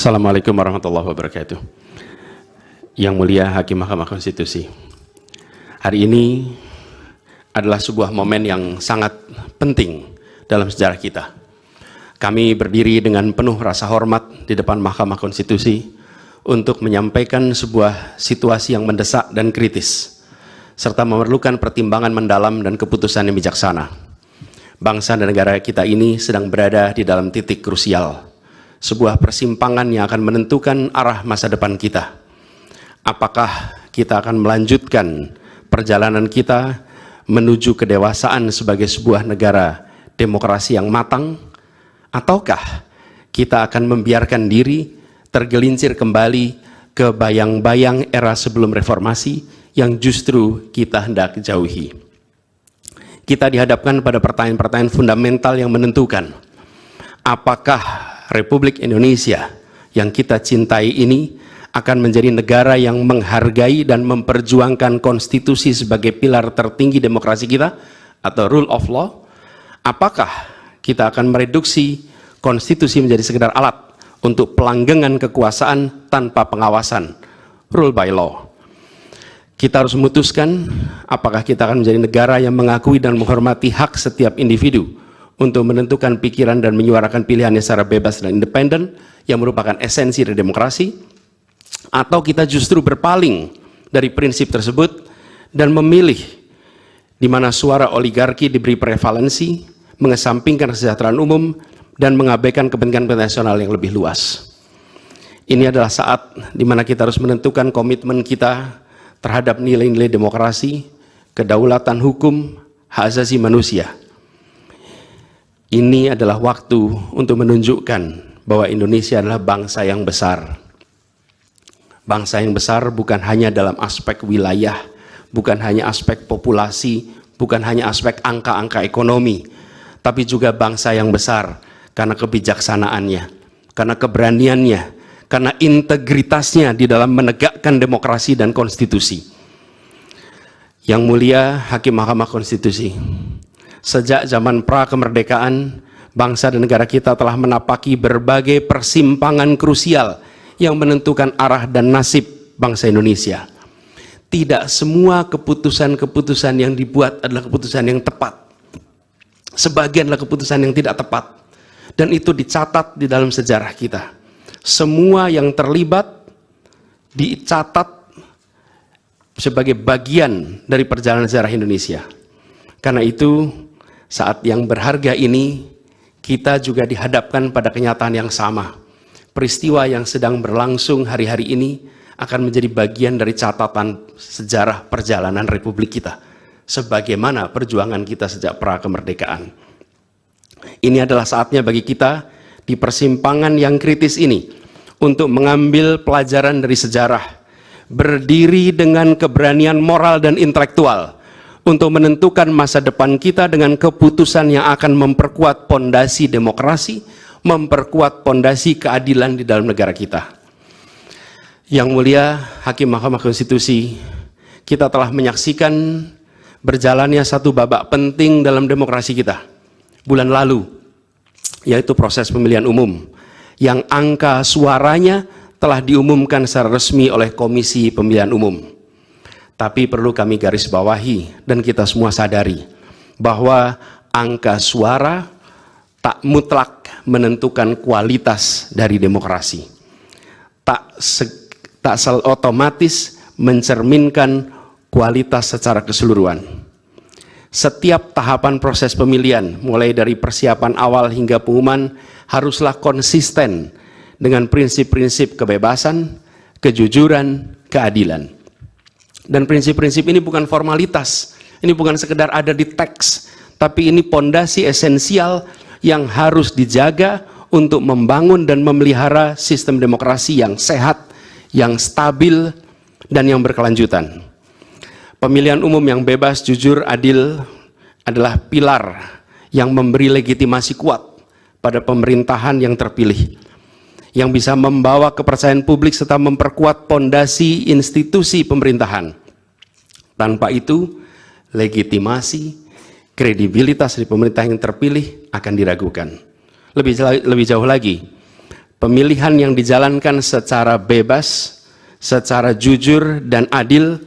Assalamualaikum warahmatullahi wabarakatuh. Yang mulia Hakim Mahkamah Konstitusi, hari ini adalah sebuah momen yang sangat penting dalam sejarah kita. Kami berdiri dengan penuh rasa hormat di depan Mahkamah Konstitusi untuk menyampaikan sebuah situasi yang mendesak dan kritis, serta memerlukan pertimbangan mendalam dan keputusan yang bijaksana. Bangsa dan negara kita ini sedang berada di dalam titik krusial, sebuah persimpangan yang akan menentukan arah masa depan kita. Apakah kita akan melanjutkan perjalanan kita menuju kedewasaan sebagai sebuah negara demokrasi yang matang, ataukah kita akan membiarkan diri tergelincir kembali ke bayang-bayang era sebelum reformasi yang justru kita hendak jauhi? Kita dihadapkan pada pertanyaan-pertanyaan fundamental yang menentukan, apakah Republik Indonesia yang kita cintai ini akan menjadi negara yang menghargai dan memperjuangkan konstitusi sebagai pilar tertinggi demokrasi kita atau rule of law? Apakah kita akan mereduksi konstitusi menjadi sekedar alat untuk pelanggengan kekuasaan tanpa pengawasan, rule by law? Kita harus memutuskan apakah kita akan menjadi negara yang mengakui dan menghormati hak setiap individu untuk menentukan pikiran dan menyuarakan pilihannya secara bebas dan independen yang merupakan esensi dari demokrasi, atau kita justru berpaling dari prinsip tersebut dan memilih di mana suara oligarki diberi prevalensi, mengesampingkan kesejahteraan umum dan mengabaikan kepentingan nasional yang lebih luas. Ini adalah saat di mana kita harus menentukan komitmen kita terhadap nilai-nilai demokrasi, kedaulatan hukum, hak asasi manusia. Ini adalah waktu untuk menunjukkan bahwa Indonesia adalah bangsa yang besar. Bangsa yang besar bukan hanya dalam aspek wilayah, bukan hanya aspek populasi, bukan hanya aspek angka-angka ekonomi, tapi juga bangsa yang besar karena kebijaksanaannya, karena keberaniannya, karena integritasnya di dalam menegakkan demokrasi dan konstitusi. Yang mulia Hakim Mahkamah Konstitusi, sejak zaman pra-kemerdekaan, bangsa dan negara kita telah menapaki berbagai persimpangan krusial yang menentukan arah dan nasib bangsa Indonesia. Tidak semua keputusan-keputusan yang dibuat adalah keputusan yang tepat. Sebagian adalah keputusan yang tidak tepat. Dan itu dicatat di dalam sejarah kita. Semua yang terlibat dicatat sebagai bagian dari perjalanan sejarah Indonesia. Karena itu, saat yang berharga ini, kita juga dihadapkan pada kenyataan yang sama. Peristiwa yang sedang berlangsung hari-hari ini akan menjadi bagian dari catatan sejarah perjalanan Republik kita, sebagaimana perjuangan kita sejak pra-kemerdekaan. Ini adalah saatnya bagi kita di persimpangan yang kritis ini untuk mengambil pelajaran dari sejarah, berdiri dengan keberanian moral dan intelektual untuk menentukan masa depan kita dengan keputusan yang akan memperkuat pondasi demokrasi, memperkuat pondasi keadilan di dalam negara kita. Yang mulia Hakim Mahkamah Konstitusi, kita telah menyaksikan berjalannya satu babak penting dalam demokrasi kita bulan lalu, yaitu proses pemilihan umum yang angka suaranya telah diumumkan secara resmi oleh Komisi Pemilihan Umum. Tapi perlu kami garis bawahi dan kita semua sadari bahwa angka suara tak mutlak menentukan kualitas dari demokrasi. Tak otomatis mencerminkan kualitas secara keseluruhan. Setiap tahapan proses pemilihan, mulai dari persiapan awal hingga pengumuman, haruslah konsisten dengan prinsip-prinsip kebebasan, kejujuran, keadilan. Dan prinsip-prinsip ini bukan formalitas, ini bukan sekedar ada di teks, tapi ini pondasi esensial yang harus dijaga untuk membangun dan memelihara sistem demokrasi yang sehat, yang stabil, dan yang berkelanjutan. Pemilihan umum yang bebas, jujur, adil adalah pilar yang memberi legitimasi kuat pada pemerintahan yang terpilih, yang bisa membawa kepercayaan publik serta memperkuat pondasi institusi pemerintahan. Tanpa itu, legitimasi, kredibilitas dari pemerintah yang terpilih akan diragukan. Lebih jauh lagi, pemilihan yang dijalankan secara bebas, secara jujur dan adil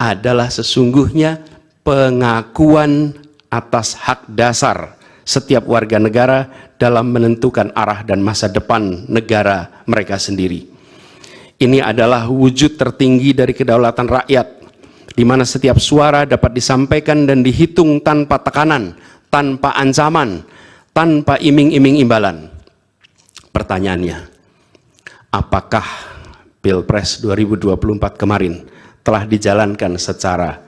adalah sesungguhnya pengakuan atas hak dasar setiap warga negara dalam menentukan arah dan masa depan negara mereka sendiri. Ini adalah wujud tertinggi dari kedaulatan rakyat, di mana setiap suara dapat disampaikan dan dihitung tanpa tekanan, tanpa ancaman, tanpa iming-iming imbalan. Pertanyaannya, apakah Pilpres 2024 kemarin telah dijalankan secara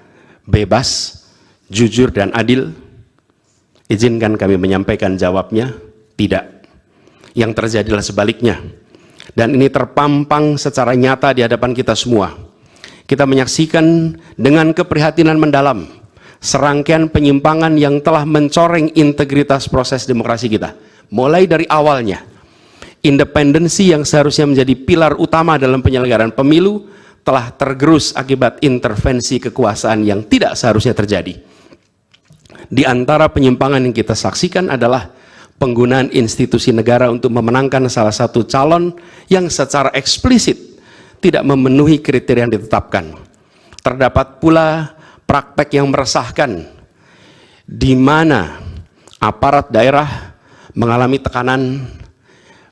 bebas, jujur, dan adil? Izinkan kami menyampaikan jawabnya, tidak. Yang terjadilah sebaliknya. Dan ini terpampang secara nyata di hadapan kita semua. Kita menyaksikan dengan keprihatinan mendalam serangkaian penyimpangan yang telah mencoreng integritas proses demokrasi kita. Mulai dari awalnya, independensi yang seharusnya menjadi pilar utama dalam penyelenggaraan pemilu telah tergerus akibat intervensi kekuasaan yang tidak seharusnya terjadi. Di antara penyimpangan yang kita saksikan adalah penggunaan institusi negara untuk memenangkan salah satu calon yang secara eksplisit tidak memenuhi kriteria yang ditetapkan. Terdapat pula praktek yang meresahkan, di mana aparat daerah mengalami tekanan,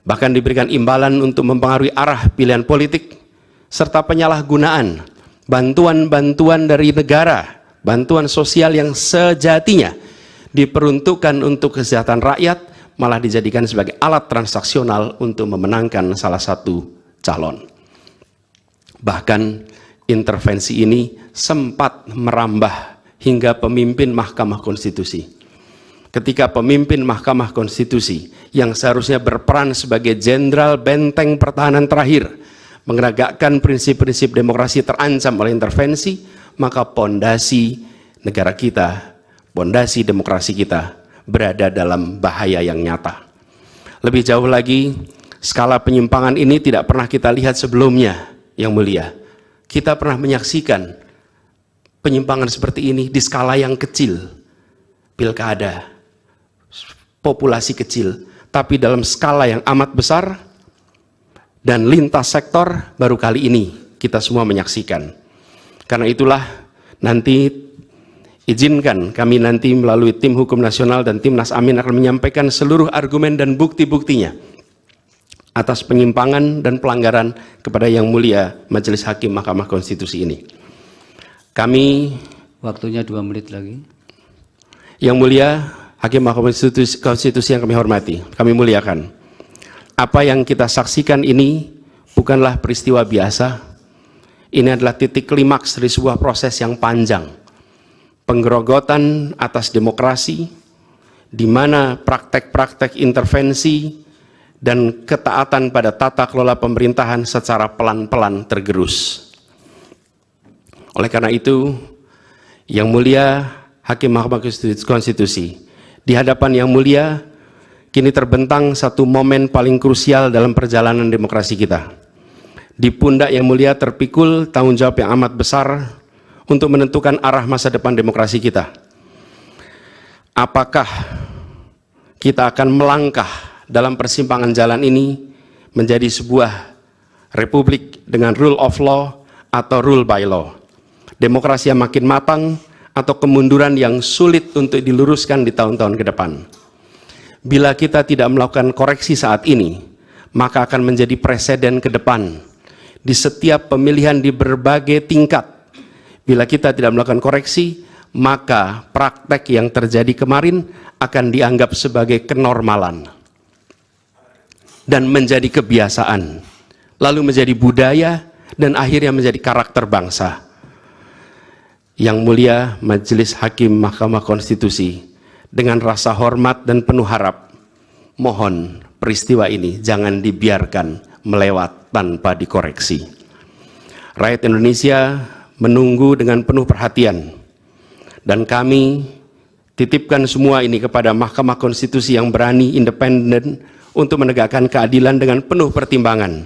bahkan diberikan imbalan untuk mempengaruhi arah pilihan politik, serta penyalahgunaan bantuan-bantuan dari negara, bantuan sosial yang sejatinya diperuntukkan untuk kesejahteraan rakyat, malah dijadikan sebagai alat transaksional untuk memenangkan salah satu calon. Bahkan intervensi ini sempat merambah hingga pemimpin Mahkamah Konstitusi. Ketika pemimpin Mahkamah Konstitusi yang seharusnya berperan sebagai jenderal benteng pertahanan terakhir menegakkan prinsip-prinsip demokrasi terancam oleh intervensi, maka pondasi negara kita, pondasi demokrasi kita berada dalam bahaya yang nyata. Lebih jauh lagi, skala penyimpangan ini tidak pernah kita lihat sebelumnya, Yang Mulia. Kita pernah menyaksikan penyimpangan seperti ini di skala yang kecil, pilkada, populasi kecil, tapi dalam skala yang amat besar dan lintas sektor baru kali ini kita semua menyaksikan. Karena itulah nanti izinkan kami nanti melalui tim hukum nasional dan Timnas Amin akan menyampaikan seluruh argumen dan bukti-buktinya atas penyimpangan dan pelanggaran kepada Yang Mulia Majelis Hakim Mahkamah Konstitusi ini. Kami, waktunya 2 menit lagi. Yang Mulia Hakim Mahkamah Konstitusi yang kami hormati, kami muliakan. Apa yang kita saksikan ini bukanlah peristiwa biasa. Ini adalah titik klimaks dari sebuah proses yang panjang. Penggerogotan atas demokrasi, di mana praktek-praktek intervensi dan ketaatan pada tata kelola pemerintahan secara pelan-pelan tergerus. Oleh karena itu, Yang Mulia Hakim Mahkamah Konstitusi, di hadapan Yang Mulia, kini terbentang satu momen paling krusial dalam perjalanan demokrasi kita. Di pundak Yang Mulia terpikul tanggung jawab yang amat besar untuk menentukan arah masa depan demokrasi kita. Apakah kita akan melangkah dalam persimpangan jalan ini menjadi sebuah republik dengan rule of law atau rule by law? Demokrasi yang makin matang atau kemunduran yang sulit untuk diluruskan di tahun-tahun ke depan? Bila kita tidak melakukan koreksi saat ini, maka akan menjadi preseden ke depan di setiap pemilihan di berbagai tingkat. Bila kita tidak melakukan koreksi, maka praktek yang terjadi kemarin akan dianggap sebagai kenormalan dan menjadi kebiasaan, lalu menjadi budaya dan akhirnya menjadi karakter bangsa. Yang Mulia Majelis Hakim Mahkamah Konstitusi, dengan rasa hormat dan penuh harap, mohon peristiwa ini jangan dibiarkan melewat tanpa dikoreksi. Rakyat Indonesia menunggu dengan penuh perhatian, dan kami titipkan semua ini kepada Mahkamah Konstitusi yang berani, independen, untuk menegakkan keadilan dengan penuh pertimbangan.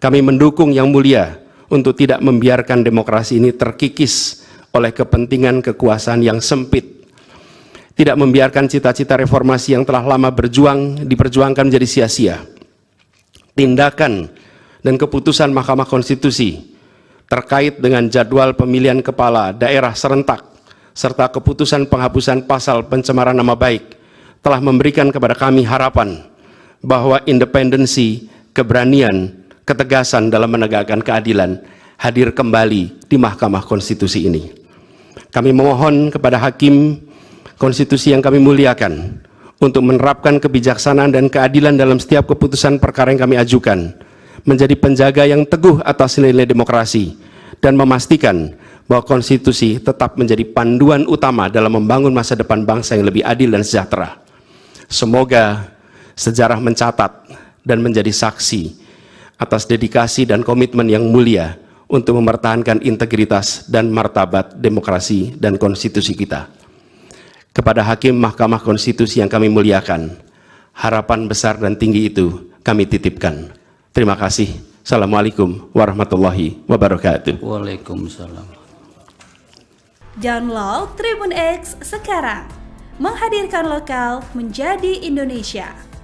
Kami mendukung Yang Mulia untuk tidak membiarkan demokrasi ini terkikis oleh kepentingan kekuasaan yang sempit, tidak membiarkan cita-cita reformasi yang telah lama diperjuangkan menjadi sia-sia. tindakan dan keputusan Mahkamah Konstitusi terkait dengan jadwal pemilihan kepala daerah serentak serta keputusan penghapusan pasal pencemaran nama baik telah memberikan kepada kami harapan bahwa independensi, keberanian, ketegasan dalam menegakkan keadilan hadir kembali di Mahkamah Konstitusi ini. Kami memohon kepada Hakim Konstitusi yang kami muliakan untuk menerapkan kebijaksanaan dan keadilan dalam setiap keputusan perkara yang kami ajukan, menjadi penjaga yang teguh atas nilai demokrasi, dan memastikan bahwa konstitusi tetap menjadi panduan utama dalam membangun masa depan bangsa yang lebih adil dan sejahtera. Semoga sejarah mencatat dan menjadi saksi atas dedikasi dan komitmen yang mulia untuk mempertahankan integritas dan martabat demokrasi dan konstitusi kita. Kepada Hakim Mahkamah Konstitusi yang kami muliakan, harapan besar dan tinggi itu kami titipkan. Terima kasih. Assalamualaikum warahmatullahi wabarakatuh. Waalaikumsalam. Download Tribun X sekarang. Menghadirkan lokal menjadi Indonesia.